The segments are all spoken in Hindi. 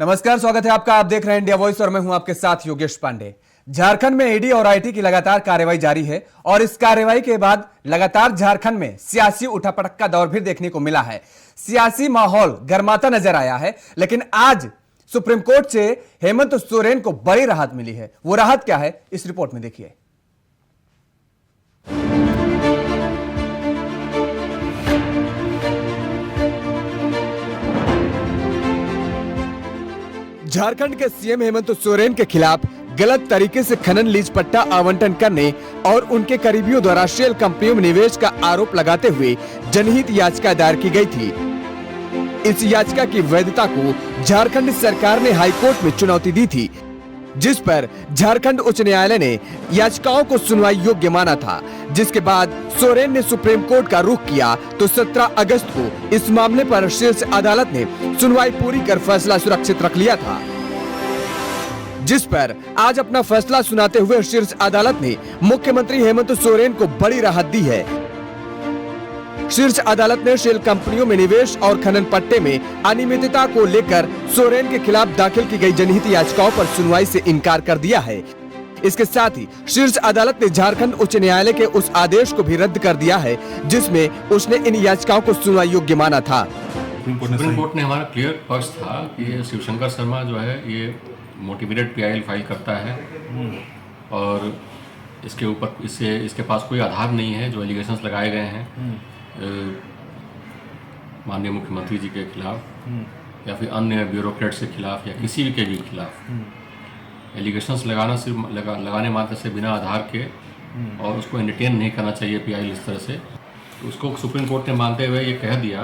नमस्कार, स्वागत है आपका। आप देख रहे हैं इंडिया वॉइस और मैं हूं आपके साथ योगेश पांडे। झारखंड में ईडी और आईटी की लगातार कार्रवाई जारी है और इस कार्रवाई के बाद लगातार झारखंड में सियासी उठापटक का दौर भी देखने को मिला है। सियासी माहौल गर्माता नजर आया है, लेकिन आज सुप्रीम कोर्ट से हेमंत सोरेन को बड़ी राहत मिली है। वो राहत क्या है, इस रिपोर्ट में देखिए। झारखंड के सीएम हेमंत सोरेन के खिलाफ गलत तरीके से खनन लीज पट्टा आवंटन करने और उनके करीबियों द्वारा शेल कंपनियों में निवेश का आरोप लगाते हुए जनहित याचिका दायर की गई थी। इस याचिका की वैधता को झारखंड सरकार ने हाईकोर्ट में चुनौती दी थी, जिस पर झारखंड उच्च न्यायालय ने याचिकाओं को सुनवाई योग्य माना था। जिसके बाद सोरेन ने सुप्रीम कोर्ट का रुख किया तो 17 अगस्त को इस मामले पर शीर्ष अदालत ने सुनवाई पूरी कर फैसला सुरक्षित रख लिया था, जिस पर आज अपना फैसला सुनाते हुए शीर्ष अदालत ने मुख्यमंत्री हेमंत सोरेन को बड़ी राहत दी है। शीर्ष अदालत ने शेल कंपनियों में निवेश और खनन पट्टे में अनियमितता को लेकर सोरेन के खिलाफ दाखिल की गई जनहित याचिकाओं पर सुनवाई से इनकार कर दिया है। इसके साथ ही शीर्ष अदालत ने झारखंड उच्च न्यायालय के उस आदेश को भी रद्द कर दिया है जिसमें उसने इन याचिकाओं को सुनवाई योग्य माना था। सुप्रीम कोर्ट ने हमारा क्लियर पक्ष था कि ये शिवशंकर शर्मा जो है ये मोटिवेटेड पीआईएल फाइल करता है और इसके ऊपर इसके पास कोई आधार नहीं है। जो एलिगेशंस लगाए गए हैं माननीय मुख्यमंत्री जी के खिलाफ या फिर अन्य ब्यूरोक्रेट्स के खिलाफ या किसी भी के भी खिलाफ एलिगेशंस लगाने मात्र से बिना आधार के और उसको एंटरटेन नहीं करना चाहिए पीआईएल इस तरह से। तो उसको सुप्रीम कोर्ट ने मानते हुए ये कह दिया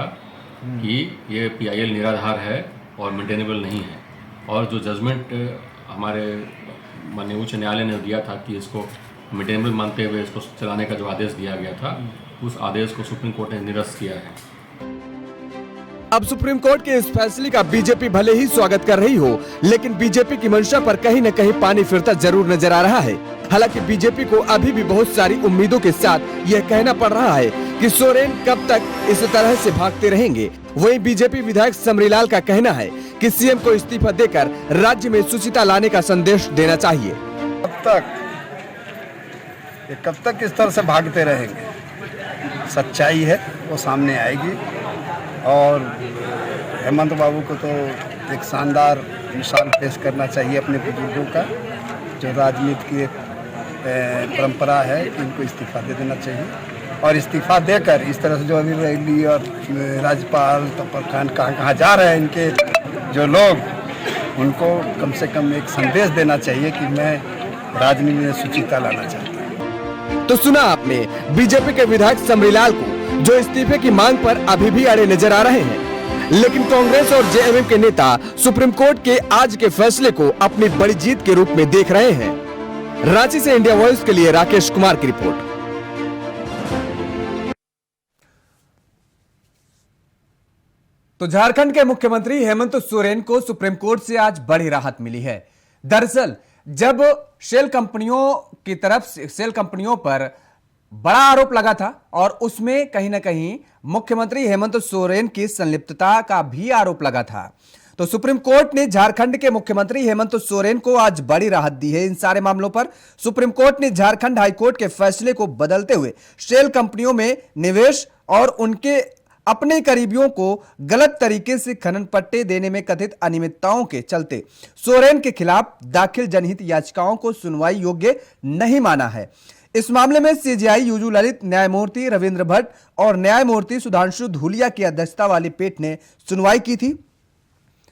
कि ये पीआईएल निराधार है और मेंटेनेबल नहीं है। और जो जजमेंट हमारे माननीय उच्च न्यायालय ने दिया था कि इसको मेंटेनेबल मानते हुए इसको चलाने का जो आदेश दिया गया था, उस आदेश को सुप्रीम कोर्ट ने निरस्त किया है। अब सुप्रीम कोर्ट के इस फैसले का बीजेपी भले ही स्वागत कर रही हो, लेकिन बीजेपी की मंशा पर कहीं न कहीं पानी फिरता जरूर नजर आ रहा है। हालांकि बीजेपी को अभी भी बहुत सारी उम्मीदों के साथ यह कहना पड़ रहा है कि सोरेन कब तक इस तरह से भागते रहेंगे। वहीं बीजेपी विधायक समरीलाल का कहना है कि सीएम को इस्तीफा देकर राज्य में सुचिता लाने का संदेश देना चाहिए। कब तक इस तरह से भागते रहेंगे? सच्चाई है वो सामने आएगी और हेमंत बाबू को तो एक शानदार मिसाल पेश करना चाहिए अपने बुजुर्गों का। जो राजनीति की परंपरा है कि इनको इस्तीफा दे देना चाहिए और इस्तीफा देकर इस तरह से जो अभी रैली और राज्यपाल तो प्रधान कहाँ जा रहे हैं इनके जो लोग, उनको कम से कम एक संदेश देना चाहिए कि मैं राजनीति में सुचिता लाना चाहता हूँ। तो सुना आपने बीजेपी के विधायक समरीलाल को, जो इस्तीफे की मांग पर अभी भी अड़े नजर आ रहे हैं। लेकिन कांग्रेस और जेएमएम के नेता सुप्रीम कोर्ट के आज के फैसले को अपनी बड़ी जीत के रूप में देख रहे हैं। रांची से इंडिया वॉइस के लिए राकेश कुमार की रिपोर्ट। तो झारखंड के मुख्यमंत्री हेमंत सोरेन को सुप्रीम कोर्ट से आज बड़ी राहत मिली है। दरअसल जब शेल कंपनियों पर बड़ा आरोप लगा था और उसमें कहीं ना कहीं मुख्यमंत्री हेमंत सोरेन की संलिप्तता का भी आरोप लगा था, तो सुप्रीम कोर्ट ने झारखंड के मुख्यमंत्री हेमंत सोरेन को आज बड़ी राहत दी है। इन सारे मामलों पर सुप्रीम कोर्ट ने झारखंड हाईकोर्ट के फैसले को बदलते हुए शेल कंपनियों में निवेश और उनके अपने करीबियों को गलत तरीके से खनन पट्टे देने में कथित अनियमितताओं के चलते सोरेन के खिलाफ दाखिल जनहित याचिकाओं को सुनवाई योग्य नहीं माना है। इस मामले में सीजेआई यूयू ललित, न्यायमूर्ति रविंद्र भट्ट और न्यायमूर्ति सुधांशु धूलिया की अध्यक्षता वाली पीठ ने सुनवाई की थी।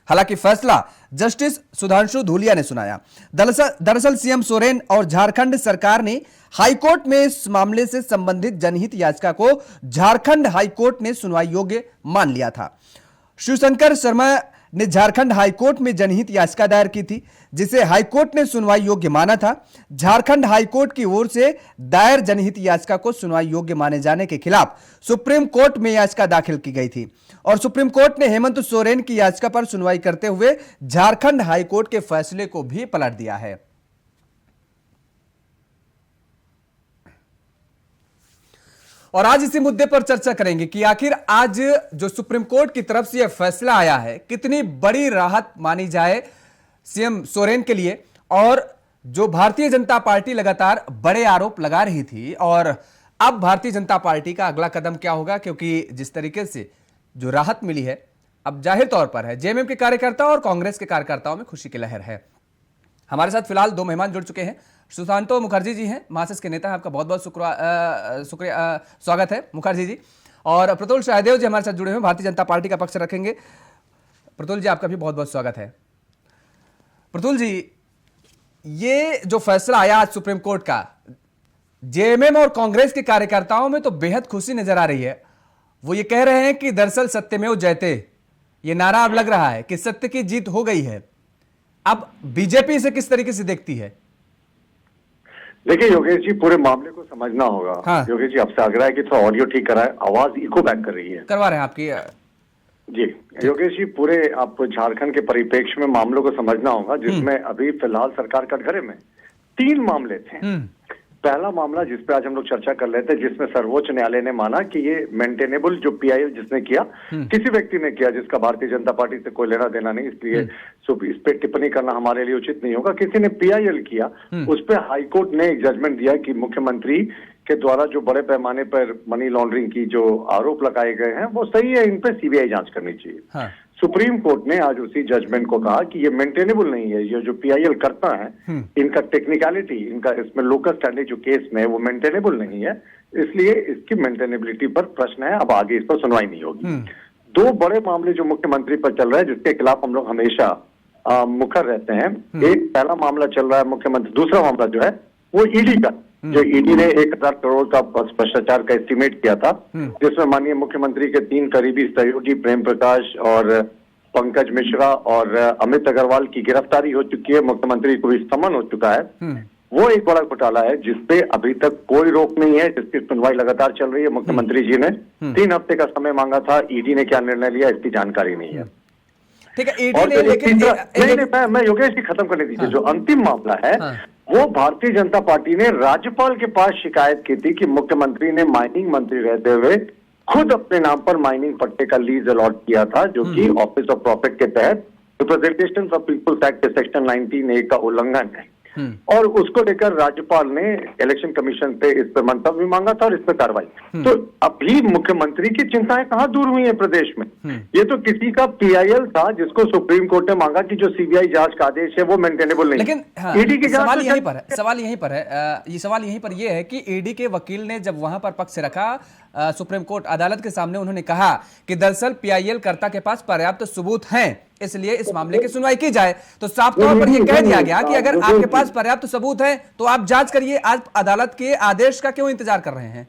हालांकि फैसला जस्टिस सुधांशु धूलिया ने सुनाया। दरअसल सीएम सोरेन और झारखंड सरकार ने हाईकोर्ट में इस मामले से संबंधित जनहित याचिका को झारखंड हाईकोर्ट ने सुनवाई योग्य मान लिया था। शिवशंकर शर्मा ने झारखंड हाईकोर्ट में जनहित याचिका दायर की थी, जिसे हाईकोर्ट ने सुनवाई योग्य माना था। झारखंड हाईकोर्ट की ओर से दायर जनहित याचिका को सुनवाई योग्य माने जाने के खिलाफ सुप्रीम कोर्ट में याचिका दाखिल की गई थी और सुप्रीम कोर्ट ने हेमंत सोरेन की याचिका पर सुनवाई करते हुए झारखंड हाईकोर्ट के फैसले को भी पलट दिया है। और आज इसी मुद्दे पर चर्चा करेंगे कि आखिर आज जो सुप्रीम कोर्ट की तरफ से यह फैसला आया है कितनी बड़ी राहत मानी जाए सीएम सोरेन के लिए, और जो भारतीय जनता पार्टी लगातार बड़े आरोप लगा रही थी, और अब भारतीय जनता पार्टी का अगला कदम क्या होगा, क्योंकि जिस तरीके से जो राहत मिली है अब जाहिर तौर पर है जेएमएम के कार्यकर्ताओं और कांग्रेस के कार्यकर्ताओं में खुशी की लहर है। हमारे साथ फिलहाल दो मेहमान जुड़ चुके हैं। सुशांतो मुखर्जी जी हैं, मार्क्सिस्ट के नेता हैं, आपका बहुत बहुत शुक्रिया स्वागत है मुखर्जी जी। और प्रतुल सहदेव जी हमारे साथ जुड़े हुए हैं, भारतीय जनता पार्टी का पक्ष रखेंगे। प्रतुल जी आपका भी बहुत बहुत स्वागत है। प्रतुल जी, ये जो फैसला आया आज सुप्रीम कोर्ट का, जेएमएम और कांग्रेस के कार्यकर्ताओं में तो बेहद खुशी नजर आ रही है। वो ये कह रहे हैं कि दरअसल सत्यमेव जयते, ये नारा अब लग रहा है कि सत्य की जीत हो गई है। अब बीजेपी इसे किस तरीके से देखती है? देखिए योगेश जी, पूरे मामले को समझना होगा। हाँ। योगेश जी, आपसे आग्रह है कि थोड़ा ऑडियो ठीक कराए, आवाज इको बैक कर रही है। करवा रहे हैं आपकी। जी योगेश जी, पूरे आप झारखंड के परिप्रेक्ष्य में मामलों को समझना होगा, जिसमें अभी फिलहाल सरकार कटघरे में 3 मामले थे। पहला मामला जिस पे आज हम लोग चर्चा कर रहे थे, जिसमें सर्वोच्च न्यायालय ने माना कि ये मेंटेनेबल जो पीआईएल जिसने किया, किसी व्यक्ति ने किया जिसका भारतीय जनता पार्टी से कोई लेना देना नहीं, इसलिए इस पे टिप्पणी करना हमारे लिए उचित नहीं होगा। किसी ने पीआईएल किया, उस पे हाईकोर्ट ने एक जजमेंट दिया कि मुख्यमंत्री के द्वारा जो बड़े पैमाने पर मनी लॉन्ड्रिंग की जो आरोप लगाए गए हैं वो सही है, इन पे सीबीआई जांच करनी चाहिए। हाँ। सुप्रीम कोर्ट ने आज उसी जजमेंट को कहा कि ये मेंटेनेबल नहीं है, ये जो पीआईएल करता है इनका टेक्निकलिटी, इनका इसमें लोकल स्टैंडर्ड जो केस में है वो मेंटेनेबल नहीं है, इसलिए इसकी मेंटेनेबिलिटी पर प्रश्न है, अब आगे इस पर सुनवाई नहीं होगी। 2 बड़े मामले जो मुख्यमंत्री पर चल रहे हैं, जिसके खिलाफ हम लोग हमेशा मुखर रहते हैं। एक पहला मामला चल रहा है मुख्यमंत्री, दूसरा मामला जो है वो ईडी का, जो ईडी ने 1000 करोड़ का भ्रष्टाचार का एस्टीमेट किया था, जिसमें माननीय मुख्यमंत्री के 3 करीबी सहयोगी प्रेम प्रकाश और पंकज मिश्रा और अमित अग्रवाल की गिरफ्तारी हो चुकी है, मुख्यमंत्री को भी समन हो चुका है। वो एक बड़ा घोटाला है जिसपे अभी तक कोई रोक नहीं है, जिसकी सुनवाई लगातार चल रही है। मुख्यमंत्री जी ने 3 हफ्ते का समय मांगा था, ईडी ने क्या निर्णय लिया इसकी जानकारी नहीं है। ठीक है, ईडी ने, लेकिन मैं योगेश जी खत्म करने दीजिए। जो अंतिम मामला है वो भारतीय जनता पार्टी ने राज्यपाल के पास शिकायत की थी कि मुख्यमंत्री ने माइनिंग मंत्री रहते हुए खुद अपने नाम पर माइनिंग पट्टे का लीज अलॉट किया था, जो कि ऑफिस ऑफ प्रॉफिट के तहत रिप्रेजेंटेशन ऑफ पीपल्स एक्ट के सेक्शन 19A का उल्लंघन है। और उसको लेकर राज्यपाल ने इलेक्शन कमीशन पे इस पर मंतव्य मांगा था और इस पर कार्रवाई। तो अभी मुख्यमंत्री की चिंताएं कहां दूर हुई है प्रदेश में? ये तो किसी का पीआईएल था जिसको सुप्रीम कोर्ट ने मांगा कि जो सीबीआई जांच का आदेश है वो मेंटेनेबल नहीं। लेकिन ईडी की सवाल यहीं पर है, सवाल यहीं पर यह है कि ईडी के वकील ने जब वहां पर पक्ष रखा सुप्रीम कोर्ट अदालत के सामने, उन्होंने कहा कि दरअसल पीआईएल कर्ता के पास पर्याप्त सबूत हैं, इसलिए इस मामले की सुनवाई की जाए। तो साफ तौर पर यह कह दिया गया कि अगर आपके पास पर्याप्त सबूत है तो आप जांच करिए, आज अदालत के आदेश का क्यों इंतजार कर रहे हैं?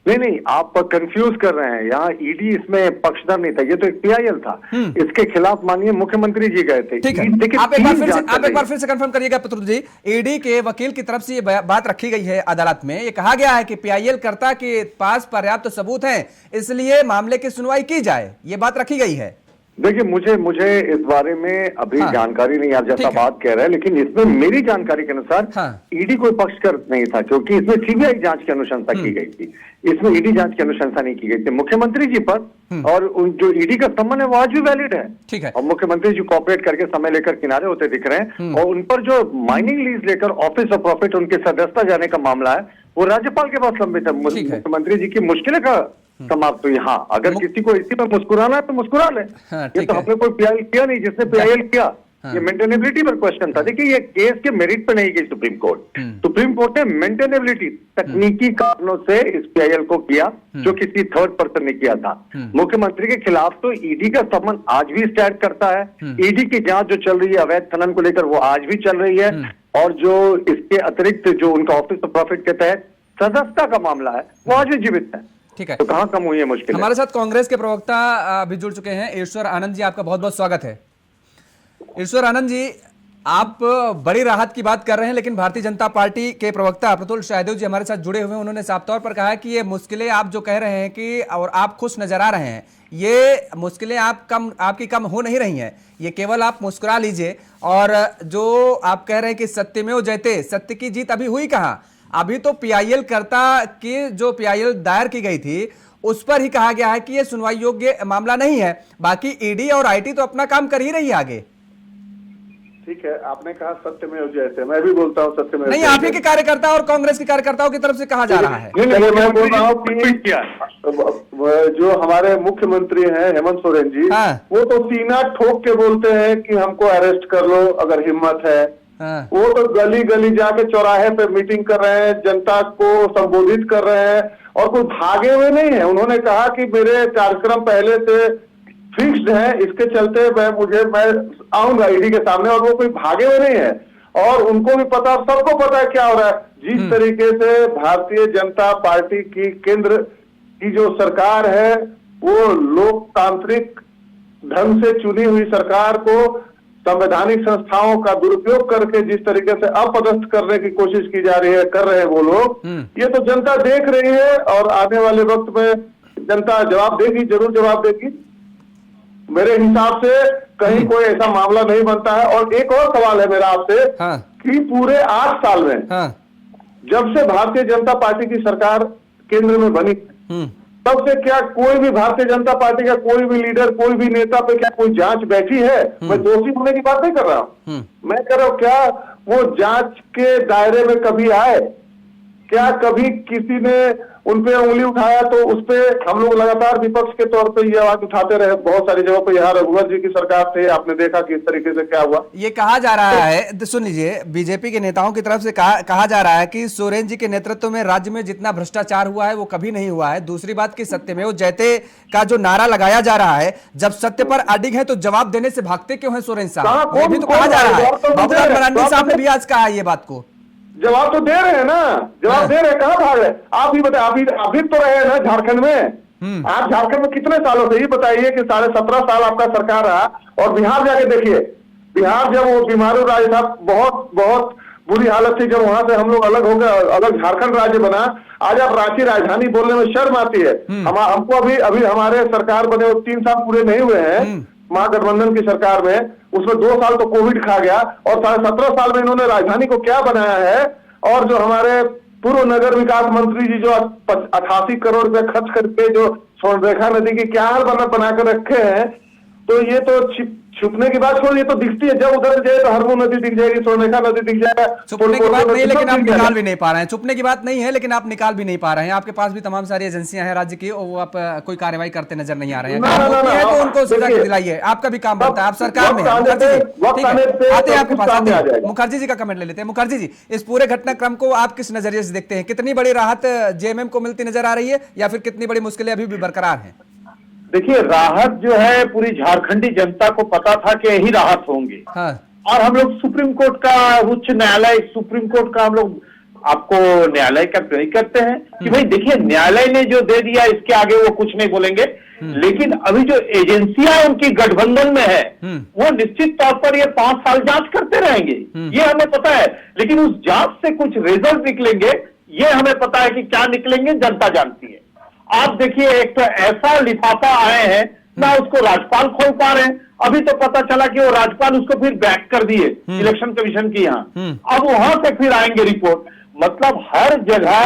नहीं, आप कंफ्यूज कर रहे हैं। यहाँ ईडी इसमें पक्षधर नहीं था, ये तो एक पीआईएल था, इसके खिलाफ माननीय मुख्यमंत्री जी गए थे। ठीक है, आप एक बार फिर से कंफर्म करिएगा प्रतुल जी। ईडी के वकील की तरफ से ये बात रखी गई है अदालत में, ये कहा गया है कि पीआईएल कर्ता के पास पर्याप्त सबूत हैं, इसलिए मामले की सुनवाई की जाए, ये बात रखी गई है। देखिए मुझे इस बारे में अभी जानकारी नहीं, आप जैसा बात कह रहे हैं, लेकिन इसमें मेरी जानकारी के अनुसार ईडी कोई पक्षकर नहीं था, क्योंकि इसमें सीबीआई जांच की अनुशंसा की गई थी, इसमें ईडी जांच की अनुशंसा नहीं की गई थी मुख्यमंत्री जी पर। और जो ईडी का सम्मन है वो आज भी वैलिड है। ठीक है, और मुख्यमंत्री जी कोऑपरेट करके समय लेकर किनारे होते दिख रहे हैं। और उन पर जो माइनिंग लीज लेकर ऑफिस ऑफ प्रॉफिट उनके सदस्यता जाने का मामला है वो राज्यपाल के पास लंबित है। मुख्यमंत्री जी की मुश्किलें का समाप्त हुई। हाँ, अगर किसी को इसी में मुस्कुराना है तो मुस्कुरा ले। ये तो हमने कोई पीआईएल किया नहीं, जिसने पीआईएल किया ये मेंटेनेबिलिटी पर क्वेश्चन था। देखिए ये केस के मेरिट पे नहीं गई सुप्रीम कोर्ट। सुप्रीम कोर्ट ने मेंटेनेबिलिटी तकनीकी कारणों से इस पीआईएल को किया, जो किसी थर्ड पर्सन ने किया था। मुख्यमंत्री के खिलाफ तो ईडी का सम्मन आज भी स्टैंड करता है। ईडी की जांच जो चल रही है अवैध खनन को लेकर वो आज भी चल रही है। और जो इसके अतिरिक्त जो उनका ऑफिस ऑफ प्रॉफिट के तहत सदस्यता का मामला है वो आज भी जीवित है। ठीक है, तो कहां कम हुई है मुश्किल? हमारे साथ कांग्रेस के प्रवक्ता अभी जुड़ चुके हैं, ईश्वर आनंद जी, आपका बहुत बहुत स्वागत है। ईश्वर आनंद जी, आप बड़ी राहत की बात कर रहे हैं, लेकिन भारतीय जनता पार्टी के प्रवक्ता प्रतुल सहदेव जी हमारे साथ जुड़े हुए हैं, उन्होंने साफ तौर पर कहा है कि ये मुश्किलें आप जो कह रहे हैं कि और आप खुश नजर आ रहे हैं, ये मुश्किलें आपकी कम हो नहीं रही हैं, ये केवल आप मुस्कुरा लीजिए। और जो आप कह रहे हैं कि सत्यमेव जयते, सत्य की जीत अभी हुई कहाँ? अभी तो पीआईएल कर्ता की जो पीआईएल दायर की गई थी उस पर ही कहा गया है कि ये सुनवाई योग्य मामला नहीं है, बाकी ईडी और आईटी तो अपना काम कर ही रही है आगे। ठीक है, आपने कहा सत्यमेव जयते, मैं भी बोलता हूँ सत्यमेव नहीं, आप ही के कार्यकर्ता और कांग्रेस के कार्यकर्ताओं की तरफ से कहा जा रहा है। नहीं, मैं बोल रहा हूँ कि जो हमारे मुख्यमंत्री हैं हेमंत सोरेन जी, हाँ। वो तो सीना ठोक के बोलते हैं कि हमको अरेस्ट कर लो अगर हिम्मत है। हाँ। वो तो गली गली जाके चौराहे पे मीटिंग कर रहे हैं, जनता को संबोधित कर रहे हैं और कोई भागे हुए नहीं है। उन्होंने कहा कि मेरे कार्यक्रम पहले से फिक्स्ड है, इसके चलते मैं आऊंगा ईडी के सामने, और वो कोई भागे हुए नहीं है। और उनको भी पता, सबको पता है क्या हो रहा है। जिस तरीके से भारतीय जनता पार्टी की केंद्र की जो सरकार है वो लोकतांत्रिक ढंग से चुनी हुई सरकार को संवैधानिक संस्थाओं का दुरुपयोग करके जिस तरीके से अपदस्थ करने की कोशिश की जा रही है, कर रहे हैं वो लोग, ये तो जनता देख रही है और आने वाले वक्त में जनता जवाब देगी, जरूर जवाब देगी। मेरे हिसाब से कहीं कोई ऐसा मामला नहीं बनता है। और एक और सवाल है मेरा आपसे, हाँ। कि पूरे 8 साल में, हाँ। जब से भारतीय जनता पार्टी की सरकार केंद्र में बनी, तब से क्या कोई भी भारतीय जनता पार्टी का कोई भी लीडर, कोई भी नेता पे क्या कोई जांच बैठी है? मैं दोषी होने की बात नहीं कर रहा हूं, मैं कह रहा हूं क्या वो जांच के दायरे में कभी आए? क्या कभी किसी ने उन पे उंगली उठाया? तो उस पे हम लोग लगातार विपक्ष के तौर पे ये आवाज उठाते रहे बहुत सारी जगहों पे। यहाँ रघुवर जी की सरकार थे, आपने देखा कि इस तरीके से क्या हुआ। ये कहा जा रहा है, सुन लीजिए, बीजेपी के नेताओं की तरफ से कहा जा रहा है कि सोरेन जी के नेतृत्व में राज्य में जितना भ्रष्टाचार हुआ है वो कभी नहीं हुआ है। दूसरी बात कि सत्यमेव जयते का जो नारा लगाया जा रहा है, जब सत्य पर अडिग है तो जवाब देने से भागते क्यों हैं सोरेन साहब? ये भी तो कहा जा रहा है। बाबूलाल मरांडी साहब ने भी आज कहा ये बात को। जवाब तो दे रहे हैं ना, जवाब दे रहे हैं, कहाँ भाग रहे? आप ही बताए, अभी तो रहे हैं ना झारखंड में। आप झारखंड में कितने सालों से, ये बताइए कि 17.5 साल आपका सरकार रहा, और बिहार जाके देखिए, बिहार जब वो बीमारू राज्य था, बहुत बहुत बुरी हालत थी, जब वहां से हम लोग अलग हो गए, अलग झारखंड राज्य बना। आज आप रांची राजधानी बोलने में शर्म आती है। हमको अभी हमारे सरकार बने 3 साल पूरे नहीं हुए हैं महागठबंधन की सरकार में, उसमें 2 साल तो कोविड खा गया, और 17.5 साल में इन्होंने राजधानी को क्या बनाया है। और जो हमारे पूर्व नगर विकास मंत्री जी जो 88 करोड़ रुपए खर्च करके जो स्वर्णरेखा नदी की क्या हाल बनाकर रखे हैं, तो ये तो छुपने की बात छोड़, ये तो दिखती है। जब उधर जाए तो हरमू नदी दिख जाएगी, स्वर्णरेखा नदी दिख जाएगा। छुपने की बात नहीं, लेकिन आप निकाल भी नहीं पा रहे हैं। छुपने की बात नहीं है, लेकिन आप निकाल भी नहीं पा रहे हैं। आपके पास भी तमाम सारी एजेंसियां हैं राज्य की, वो आप कोई कार्रवाई करते नजर नहीं आ रहे हैं। तो उनको सजा दिलाइए, आपका भी काम बनता है, आप सरकार में हैं। आते हैं आपके पास, मुखर्जी जी का कमेंट ले लेते हैं। मुखर्जी जी, इस पूरे घटनाक्रम को आप किस नजरिए से देखते हैं? कितनी बड़ी राहत जेएमएम को मिलती नजर आ रही है, या फिर कितनी बड़ी मुश्किलें अभी भी बरकरार हैं? देखिए, राहत जो है पूरी झारखंडी जनता को पता था कि यही राहत होंगे। हाँ। और हम लोग सुप्रीम कोर्ट का, उच्च न्यायालय, सुप्रीम कोर्ट का हम लोग आपको न्यायालय का नहीं करते हैं कि भाई देखिए न्यायालय ने जो दे दिया इसके आगे वो कुछ नहीं बोलेंगे। लेकिन अभी जो एजेंसियां उनकी गठबंधन में है वो निश्चित तौर पर ये 5 साल जांच करते रहेंगे, ये हमें पता है। लेकिन उस जांच से कुछ रिजल्ट निकलेंगे, ये हमें पता है कि क्या निकलेंगे, जनता जानती है। आप देखिए, एक तो ऐसा लिफाफा आए हैं ना, उसको राज्यपाल खोल पा रहे हैं। अभी तो पता चला कि वो राज्यपाल उसको फिर बैक कर दिए इलेक्शन कमीशन की यहाँ। अब वहां से फिर आएंगे रिपोर्ट। मतलब हर जगह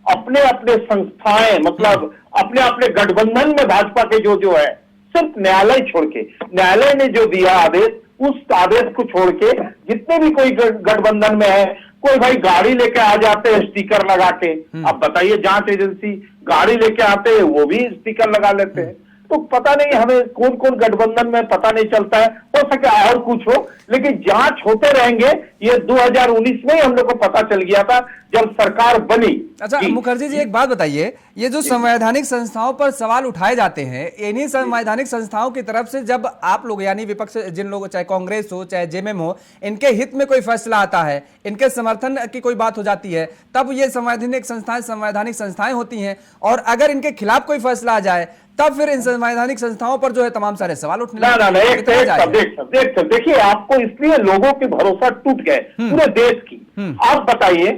अपने अपने संस्थाएं, मतलब अपने अपने गठबंधन में भाजपा के जो है, सिर्फ न्यायालय छोड़ के, न्यायालय ने जो दिया आदेश, उस आदेश को छोड़ के जितने भी कोई गठबंधन में है, कोई भाई गाड़ी लेके आ जाते हैं स्टिकर लगा के। अब बताइए, जांच एजेंसी गाड़ी लेके आते हैं, वो भी स्टिकर लगा लेते हैं। तो पता नहीं हमें कौन कौन गठबंधन में पता नहीं चलता है, हो सके और कुछ हो, लेकिन जांच होते रहेंगे। ये 2019 में ही हम लोग को पता चल गया था जब सरकार बनी। अच्छा मुखर्जी जी, एक बात बताइए, ये जो संवैधानिक संस्थाओं पर सवाल उठाए जाते हैं, इन्हीं संवैधानिक संस्थाओं की तरफ से जब आप लोग यानी विपक्ष, जिन लोगों, चाहे कांग्रेस हो चाहे जेएमएम हो, इनके हित में कोई फैसला आता है, इनके समर्थन की कोई बात हो जाती है, तब ये संवैधानिक संस्थाएं होती हैं। और अगर इनके खिलाफ कोई फैसला आ जाए तब फिर इन संवैधानिक संस्थाओं पर जो है तमाम सारे सवाल उठने लगते। देखिए, आपको इसलिए लोगों के भरोसा टूट गए पूरे देश की। आप बताइए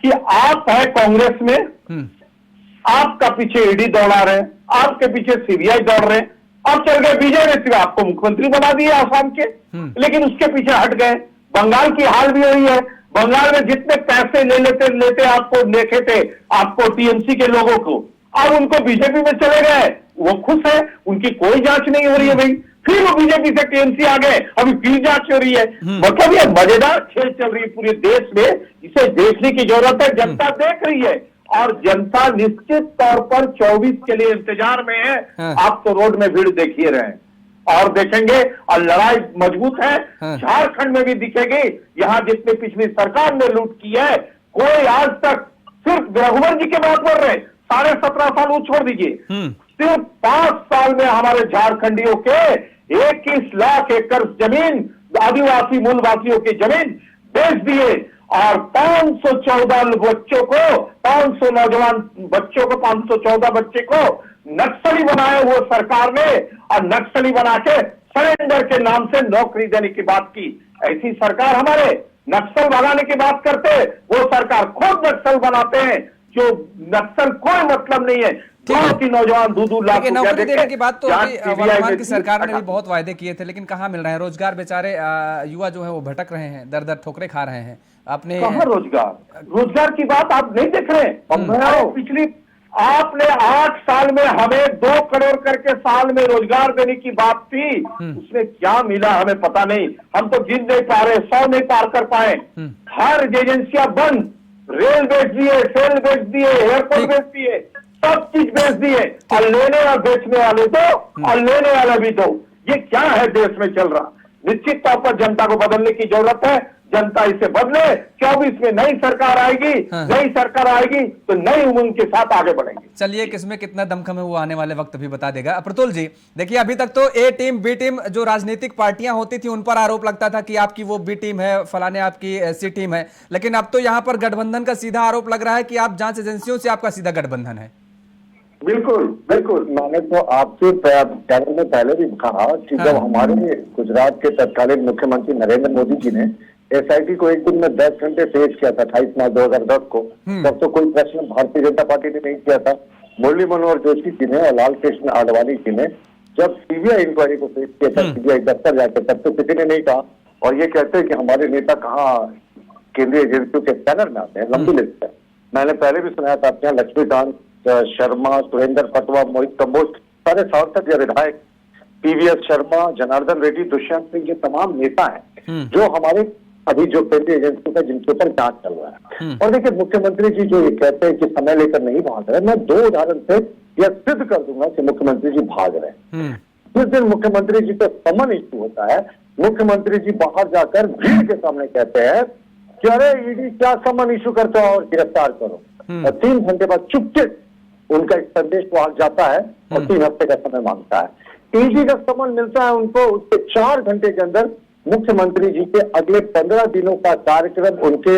कि आप है कांग्रेस में, आपका पीछे ईडी दौड़ा रहे, आपके पीछे सीबीआई दौड़ रहे, अब चल गए बीजेपी, आपको मुख्यमंत्री बना दिए आसाम के, लेकिन उसके पीछे हट गए। बंगाल की हाल भी वही है, बंगाल में जितने पैसे लेते आपको देखे थे, आपको टीएमसी के लोगों को, अब उनको बीजेपी में चले गए, वो खुश है, उनकी कोई जांच नहीं हो रही है भाई, फिर वो बीजेपी से टीएमसी आ गए, अभी फिर जांच हो रही है। मतलब ये मजेदार खेल चल रही है पूरे देश में, इसे देखने की जरूरत है, जनता देख रही है और जनता निश्चित तौर पर 24 के लिए इंतजार में है। आप तो रोड में भीड़ देखिए रहे और देखेंगे, और लड़ाई मजबूत है। झारखंड में भी दिखेगी, यहां जितने पिछली सरकार ने लूट की है, कोई आज तक, सिर्फ रघुवर जी के बात कर रहे, 17.5 साल वो छोड़ दीजिए, सिर्फ 5 साल में हमारे झारखंडियों के 21 लाख एकड़ जमीन आदिवासी मूलवासियों की जमीन बेच दिए और 514 बच्चों को, 500 नौजवान बच्चों को, 514 बच्चे को नक्सली बनाया वो सरकार ने, और नक्सली बना के सरेंडर के नाम से नौकरी देने की बात की। ऐसी सरकार हमारे नक्सल भगाने की बात करते, वो सरकार खुद नक्सल बनाते हैं, जो नक्सल कोई मतलब नहीं है। की नौजवान 2-2 लाख नौकरी देने की बात तो वर्तमान की सरकार ने भी बहुत वायदे किए थे, लेकिन कहाँ मिल रहे हैं रोजगार? बेचारे युवा जो है वो भटक रहे हैं, दर दर ठोकरे खा रहे हैं। आपने कहाँ रोजगार की बात आप नहीं देख रहे? पिछली आपने 8 साल में हमें 2 करोड़ करके साल में रोजगार देने की बात थी, उसमें क्या मिला हमें पता नहीं। हम तो गिन नहीं पा रहे, 100 नहीं पार कर पाए। हर एजेंसियां बंद, रेल बेच दिए, सेल बेच दिए, एयरपोर्ट बेच दिए, सब चीज बेच दिए, और लेने और बेचने वाले दो और लेने वाले भी दो। ये क्या है देश में चल रहा? निश्चित तौर पर जनता को बदलने की जरूरत है, जनता इसे बदले। 24 में नई सरकार आएगी, नई सरकार आएगी तो नई उमंग के साथ आगे बढ़ेंगे। चलिए, किसमें कितना दमखम है वो आने वाले वक्त भी बता देगा। प्रतुल जी, देखिए अभी तक तो ए टीम बी टीम जो राजनीतिक पार्टियां होती थी उन पर आरोप लगता था कि आपकी वो बी टीम है, फलाने आपकी सी टीम है, लेकिन अब तो यहाँ पर गठबंधन का सीधा आरोप लग रहा है कि आप जांच एजेंसियों से आपका सीधा गठबंधन है। बिल्कुल बिल्कुल, मैंने तो आपसे चैनल में पहले भी कहा कि जब हमारे गुजरात के तत्कालीन मुख्यमंत्री नरेंद्र मोदी जी ने एसआईटी को एक दिन में 10 घंटे पेश किया था 28 मार्च 2010 को, तब तो कोई प्रश्न भारतीय जनता पार्टी ने नहीं किया था। मुरली मनोहर जोशी जी ने और लाल कृष्ण आडवाणी जी ने जब सीबीआई इंक्वायरी को पेश किया था सीबीआई दफ्तर जाकर, तब तो किसी ने नहीं कहा। और ये कहते हैं कि हमारे नेता कहाँ केंद्रीय एजेंसियों के स्कैनर में आते हैं, लंबी लिस्ट है। मैंने पहले भी सुनाया था आपके यहाँ लक्ष्मीकांत शर्मा, सुरेंद्र पटवा, मोहित कंबोज, सारे सांसद या विधायक, पीवीएस शर्मा, जनार्दन रेड्डी, दुष्यंत सिंह, ये तमाम नेता हैं जो हमारे अभी जो केंद्रीय एजेंसियों का जिनके ऊपर जांच चल रहा है। और देखिए मुख्यमंत्री जी जो ये कहते हैं कि समय लेकर नहीं भाग रहे, मैं 2 उदाहरण से यह सिद्ध कर दूंगा कि मुख्यमंत्री जी भाग रहे हैं। जिस दिन मुख्यमंत्री जी को समन इश्यू होता है, मुख्यमंत्री जी बाहर जाकर भीड़ के सामने कहते हैं कि अरे ईडी क्या समन इश्यू करते हो और गिरफ्तार करो, और 3 घंटे बाद चुपके उनका एक संदेश वहां जाता है और 3 हफ्ते का समय मांगता है। ईडी का समन मिलता है उनको, उसके 4 घंटे के अंदर मुख्यमंत्री जी के अगले 15 दिनों का कार्यक्रम उनके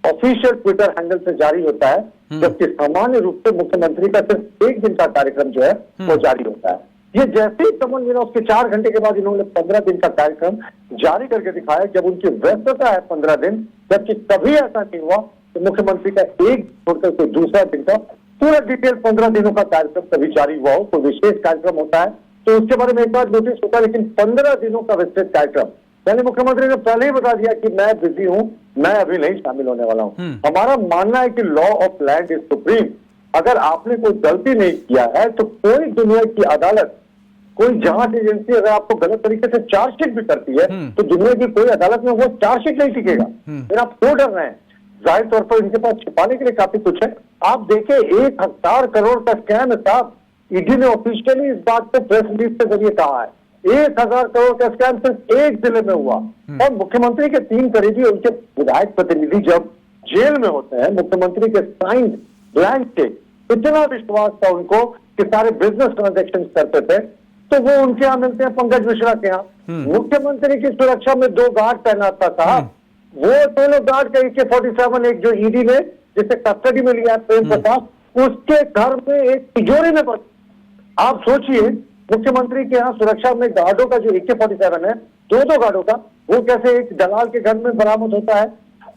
ऑफिशियल ट्विटर हैंडल से जारी होता है, जबकि सामान्य रूप से मुख्यमंत्री का सिर्फ 1 दिन का कार्यक्रम जो है वो जारी होता है। ये जैसे ही समन मिला उसके 4 घंटे के बाद इन्होंने 15 दिन का कार्यक्रम जारी करके दिखाया, जब उनकी व्यस्तता है 15 दिन, जबकि कभी ऐसा नहीं हुआ कि मुख्यमंत्री का एक छोड़कर कोई दूसरा दिन का पूरा डिटेल 15 दिनों का कार्यक्रम कभी जारी हुआ हो। कोई विशेष कार्यक्रम होता है तो उसके बारे में एक बार नोटिस होता है, लेकिन 15 दिनों का विस्तृत कार्यक्रम यानी मुख्यमंत्री ने पहले ही बता दिया कि मैं बिजी हूं, मैं अभी नहीं शामिल होने वाला हूं। हमारा मानना है कि law of land is supreme. अगर आपने कोई गलती नहीं किया है तो कोई दुनिया की अदालत, कोई जांच एजेंसी अगर आपको गलत तरीके से चार्जशीट भी करती है तो दुनिया की कोई अदालत में वो चार्जशीट नहीं टिकेगा। फिर आप क्यों डर रहे हैं? जाहिर तौर पर इनके पास छिपाने के लिए काफी कुछ है। आप देखें 1000 करोड़ का स्कैम है साहब, ईडी ने ऑफिशियली इस बात को प्रेस रिलीज के जरिए कहा है। 1000 करोड़ का स्कैम सिर्फ एक जिले में हुआ, और मुख्यमंत्री के 3 करीबी उनके विधायक प्रतिनिधि जब जेल में होते हैं, मुख्यमंत्री के साइन ब्लैंक चेक, इतना विश्वास था उनको कि सारे बिजनेस ट्रांजेक्शन करते थे, तो वो उनके यहाँ मिलते हैं पंकज मिश्रा के यहाँ। मुख्यमंत्री की सुरक्षा में 2 गार्ड तैनात था साहब, वो दोनों गार्ड का AK-47 एक जो ईडी ने जिसे कस्टडी में लिया प्रेम प्रताप, उसके घर में एक तिजोरी में पड़। आप सोचिए मुख्यमंत्री के यहाँ सुरक्षा में गार्डों का जो AK-47 है, 2 गार्डों का, वो कैसे एक दलाल के घर में बरामद होता है।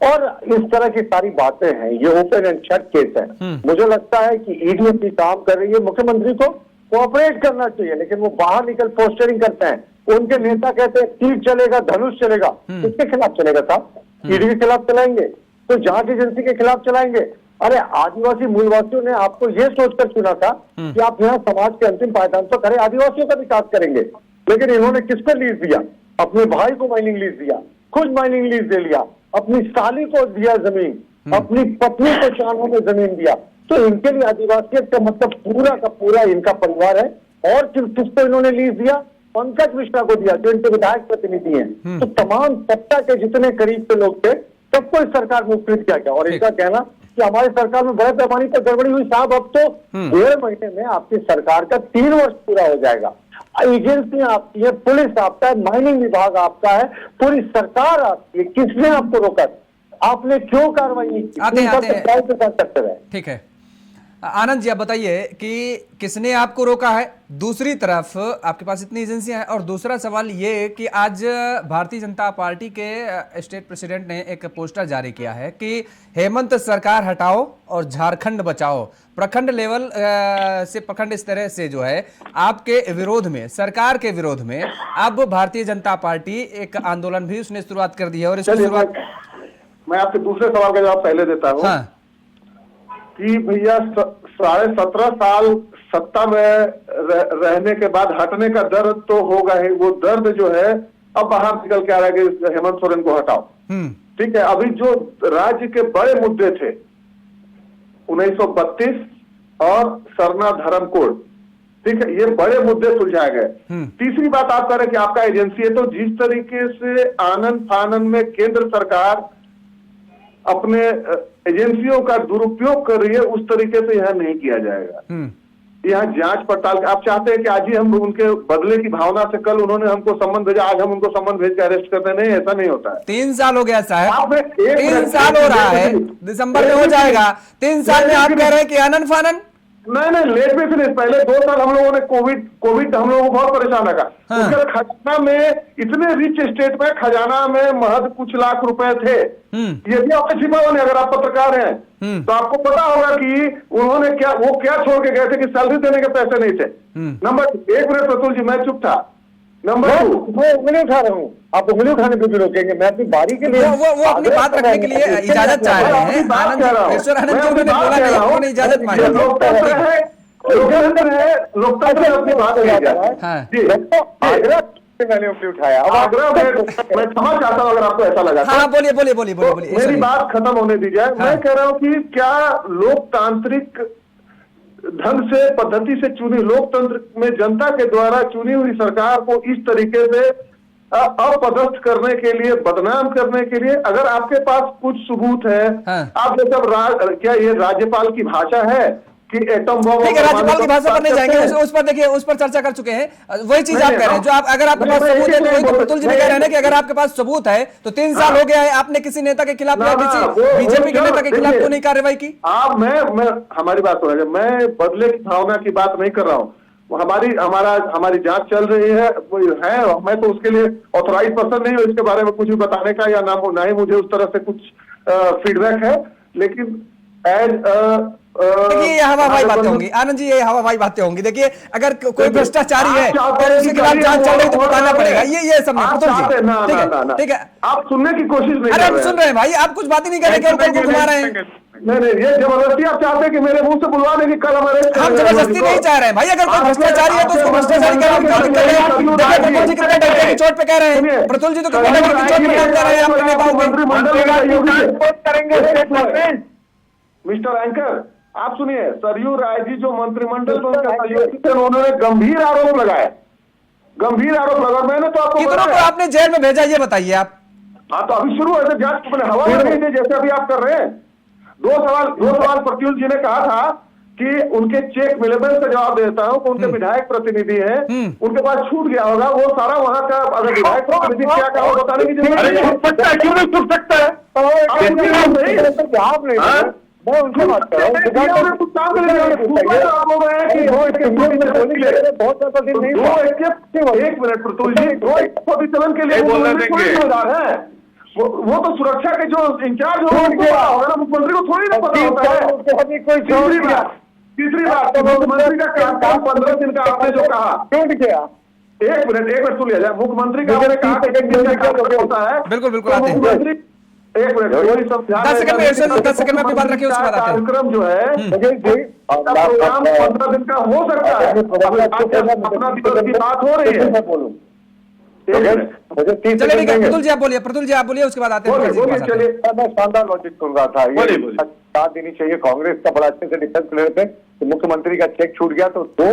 और इस तरह की सारी बातें हैं, ये ओपन एंड शट केस है। मुझे लगता है कि ईडी अपनी काम कर रही है, मुख्यमंत्री को कोऑपरेट करना चाहिए, लेकिन वो बाहर निकल पोस्टरिंग करते हैं। उनके नेता कहते हैं तीर चलेगा, धनुष चलेगा, किसके खिलाफ चलेगा साहब? ईडी के खिलाफ चलाएंगे तो जांच एजेंसी के खिलाफ चलाएंगे। अरे आदिवासी मूलवासियों ने आपको ये सोचकर चुना था कि आप यहाँ समाज के अंतिम पायदान पर खड़े आदिवासियों का विकास करेंगे, लेकिन इन्होंने किसको लीज दिया? अपने भाई को माइनिंग लीज दिया, खुद माइनिंग लीज दे लिया, अपनी साली को दिया जमीन, अपनी पत्नी को चांदों में जमीन दिया। तो इनके लिए आदिवासियत का मतलब पूरा का पूरा इनका परिवार है। और किसको इन्होंने लीज दिया? पंकज मिश्रा को दिया, जो इनके विधायक प्रतिनिधि हैं। तो तमाम सत्ता के जितने करीब के लोग थे सबको इस सरकार में उपकृत किया गया। और इनका कहना कि हमारी सरकार में बड़े पैमाने पर गड़बड़ी हुई, साहब अब तो 1.5 महीने में आपकी सरकार का 3 वर्ष पूरा हो जाएगा। एजेंसियां आपकी है, पुलिस आपका है, माइनिंग विभाग आपका है, पूरी सरकार आपकी है। किसने आपको रोका? आपने क्यों कार्रवाई नहीं की? आते हैं। ठीक है आनंद जी, आप बताइए कि किसने आपको रोका है? दूसरी तरफ आपके पास इतनी एजेंसियां हैं, और दूसरा सवाल ये कि आज भारतीय जनता पार्टी के स्टेट प्रेसिडेंट ने एक पोस्टर जारी किया है कि हेमंत सरकार हटाओ और झारखंड बचाओ। प्रखंड लेवल से प्रखंड इस तरह से जो है आपके विरोध में, सरकार के विरोध में अब भारतीय जनता पार्टी एक आंदोलन भी उसने शुरुआत कर दी है। और इसकी शुरुआत मैं आपके दूसरे सवाल का जवाब पहले देता हूँ। हाँ। कि भैया 17.5 साल सत्ता में रहने के बाद हटने का दर्द तो होगा ही। वो दर्द जो है अब बाहर निकल के आ रहा है कि हेमंत सोरेन को हटाओ। ठीक है, अभी जो राज्य के बड़े मुद्दे थे 1932 और सरना धर्म कोड, ठीक है, ये बड़े मुद्दे सुलझाए गए। तीसरी बात आप कह रहे हैं कि आपका एजेंसी है, तो जिस तरीके से आनंद फानन में केंद्र सरकार अपने एजेंसियों का दुरुपयोग कर रही है, उस तरीके से यह नहीं किया जाएगा। यहाँ जांच पड़ताल, आप चाहते हैं कि आज ही हम उनके बदले की भावना से कल उन्होंने हमको सम्मन भेजा, आज हम उनको सम्मन भेज के अरेस्ट करते? नहीं, ऐसा नहीं होता है। 3 साल हो गया साहब, 3 साल हो रहा है, दिसंबर में हो जाएगा। 3 साल में आप कह रहे हैं कि आनंद फानन? नहीं, लेट में फिनिश। पहले 2 साल हम लोगों ने कोविड हम लोगों को बहुत परेशान रखा। उसके खजाना में, इतने रिच स्टेट में खजाना में महज कुछ लाख रुपए थे। ये भी आपने छिपा हुआ नहीं। अगर आप पत्रकार हैं तो आपको पता होगा कि उन्होंने वो क्या छोड़ के गए थे कि सैलरी देने के पैसे नहीं थे। नंबर 1 मिनट प्रतुल जी, मैं चुप था। नंबर 2, मैं उंगली उठा रहा हूँ, आप उंगली उठाने पे भी रोकेंगे? मैं अपनी बारी के लिए वो अपनी बात रखने के लिए इजाजत चाह रहे हैं। आनंद जी उन्होंने बोला नहीं, उन्होंने इजाजत मांगी। लोकतंत्र है, लोकतंत्र है, अपनी बात कही जाए। मैंने उंगली उठाया। आग्रह मैं क्षमा चाहता हूँ अगर आपको ऐसा लगा। हाँ, बोलिए। मेरी बात खत्म होने दीजिए। मैं कह रहा हूँ कि क्या लोकतांत्रिक ढंग से, पद्धति से चुनी, लोकतंत्र में जनता के द्वारा चुनी हुई सरकार को इस तरीके से अपदस्थ करने के लिए, बदनाम करने के लिए, अगर आपके पास कुछ सबूत है, आप जब क्या ये राज्यपाल की भाषा है कि एटम बम? ठीक है, राज्यपाल की भाषा पर नहीं जाएंगे, उस पर देखिए, उस पर चर्चा कर चुके हैं। वही चीज आप कह रहे हैं, जो आप, अगर आपके पास सबूत है, तो वही तो प्रतुल जी भी कह रहे हैं ना कि अगर आपके पास सबूत है तो 3 साल हो गया है, आपने किसी नेता के खिलाफ या बीजेपी के नेता के खिलाफ क्यों नहीं कार्रवाई की? मैं हमारी बात सुनिए, मैं बदले की भावना की बात नहीं कर रहा हूँ। हमारी जांच चल रही है, मैं तो उसके लिए ऑथोराइज पर्सन नहीं हूँ इसके बारे में कुछ भी बताने का, या ना ही मुझे उस तरह से कुछ फीडबैक है। लेकिन देखिए, ये हवाबाई बातें होंगी आनंद जी, ये हवाबाई बातें होंगी। देखिए, अगर कोई भ्रष्टाचारी है और उसके खिलाफ जांच चल रही तो बताना पड़ेगा। ये सब ठीक है, आप सुनने की कोशिश नहीं। अरे हम सुन रहे हैं भाई, आप कुछ बात ही नहीं कर रहे, केवल घुमा रहे हैं। नहीं, ये जबरदस्ती आप चाहते हैं कि मेरे मुंह से बुलवा दें कि कल हमारे? हम जबरदस्ती नहीं चाह रहे हैं भाई। अगर कोई भ्रष्टाचारी है तो उसको भ्रष्टाचारी का नाम क्यों कर रहे हैं? प्रतुल जी कितने डंडे की चोट पे कह रहे हैं, प्रतुल जी तो कितने डंडे की चोट पे काम कर रहे हैं अपने नेताओं पे। मिस्टर एंकर, आप सुनिए, सरयू राय जी जो मंत्रिमंडल में उनके सहयोगी थे, उन्होंने गंभीर आरोप लगाए। मैंने तो आपको कितनों को आपने जेल में भेजा, ये बताइए आप। हाँ, तो अभी शुरू है जांच, हवा में नहीं थे जैसे अभी आप कर रहे हैं। 2 सवाल प्रत्युल जी ने कहा था कि उनके चेक मिले। मैं इसका जवाब देता हूँ कि उनके विधायक प्रतिनिधि हैं, उनके पास छूट गया होगा वो सारा वहां का। अगर विधायक प्रतिनिधि क्या कहा बताने की जरूरत नहीं है। क्यों नहीं छूट सकता है? मैं उनसे बात कर रहा हूँ। एक मिनट प्रतुल जी, चलन के लिए जिम्मेदार है वो तो सुरक्षा के जो इंचार्ज होगा ना, मुख्यमंत्री को थोड़ी ना पता होता है। तीसरी बात, मुख्यमंत्री का कार्यकाल 15 दिन का आपने जो कहा, एक मिनट सुन लिया जाए। मुख्यमंत्री का आपने कहा होता है, बिल्कुल आते हैं। एक मिनट वही समझा 10 सेकंड में 10 सेकंड में अपनी बात रखिए, उसके बाद आते हैं। कार्यक्रम जो है प्रोग्राम 15 दिन का हो सकता है। अपना दिवस की बात हो रही है। मुझे 30 चलिए ठीक है, सेकंड प्रतुल जी आप बोलिए, उसके बाद आते हैं। चलिए मैं शानदार लॉजिक सुन रहा था। ये बोलिए। साथ देनी चाहिए कांग्रेस का बड़ा अच्छे से डिफेंस ले रहे थे कि मुख्यमंत्री का चेक छूट गया, तो 2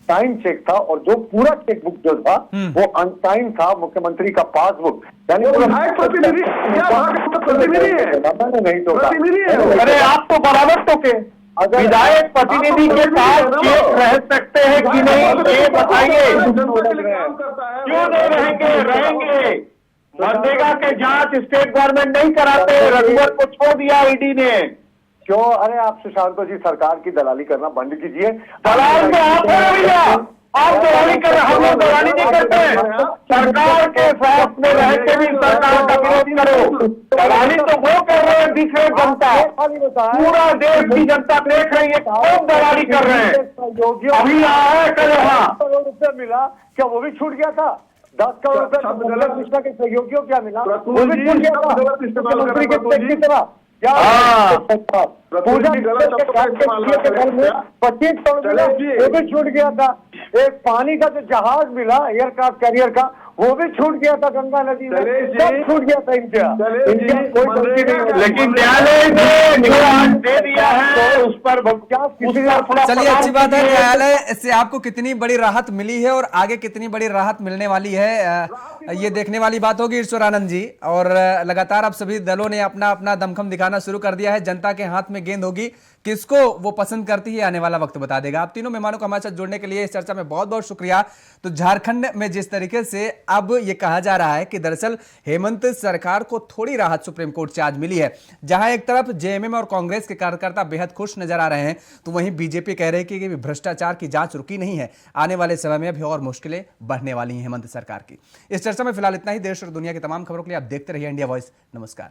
साइन चेक था और जो पूरा चेक बुक जो था वो अनसाइन था, मुख्यमंत्री का पासबुक, यानी विधायक प्रतिनिधि प्रतिनिधि है, नहीं तो प्रतिनिधि है। अरे आप तो बराबर टोके, विधायक प्रतिनिधि के साथ चेक रह सकते हैं कि नहीं ये बताइए। क्यों नहीं रहेंगे? रहेंगे। मनरेगा के जांच स्टेट गवर्नमेंट नहीं कराते, रघुवर को छोड़ दिया ईडी ने। क्यों? अरे आप सुशांत जी सरकार की दलाली करना बंद कीजिए। दलाल तो आप हो भैया, आप दलाली कर रहे हैं, हम लोग दलाली नहीं करते हैं। सरकार के साथ में रह के भी सरकार का विरोध करो। दलाली तो वो कर रहे हैं, दिख रहे जनता, पूरा देश की जनता देख रही है कौन दलाली कर रहे हैं। अभी आया है कल यहाँ करोड़ रुपया मिला, क्या वो भी छूट गया था? 10 करोड़ रुपया मिश्रा के सहयोगियों क्या मिला? वो भी छूट गया था मुख्यमंत्री के चेक की तरह। क्या पूजा के घर में 25 करोड़ मिला, वो भी छूट गया था। एक पानी का जो जहाज मिला एयरक्राफ्ट कैरियर का, वो भी छूट गया था गंगा नदी में, सब छूट गया था इनका कोई गलती नहीं। लेकिन न्यायालय ने निकाल दे दिया है उस पर। चलिए अच्छी बात है, न्यायालय से आपको कितनी बड़ी राहत मिली है और आगे कितनी बड़ी राहत मिलने वाली है, ये देखने वाली बात होगी ईश्वरानंद जी। और लगातार अब सभी दलों ने अपना अपना दमखम दिखाना शुरू कर दिया है। जनता के हाथ में गेंद होगी, किसको वो पसंद करती है आने वाला वक्त बता देगा। आप तीनों मेहमानों को हमारे साथ जुड़ने के लिए इस चर्चा में बहुत बहुत शुक्रिया। तो झारखंड में जिस तरीके से अब ये कहा जा रहा है कि दरअसल हेमंत सरकार को थोड़ी राहत सुप्रीम कोर्ट से आज मिली है, जहां एक तरफ जेएमएम और कांग्रेस के कार्यकर्ता बेहद खुश नजर आ रहे हैं, तो वहीं बीजेपी कह रही है कि भ्रष्टाचार की जांच रुकी नहीं है, आने वाले समय में भी और मुश्किलें बढ़ने वाली हैं हेमंत सरकार की। इस चर्चा में फिलहाल इतना ही। देश और दुनिया की तमाम खबरों के लिए आप देखते रहिए इंडिया वॉइस। नमस्कार।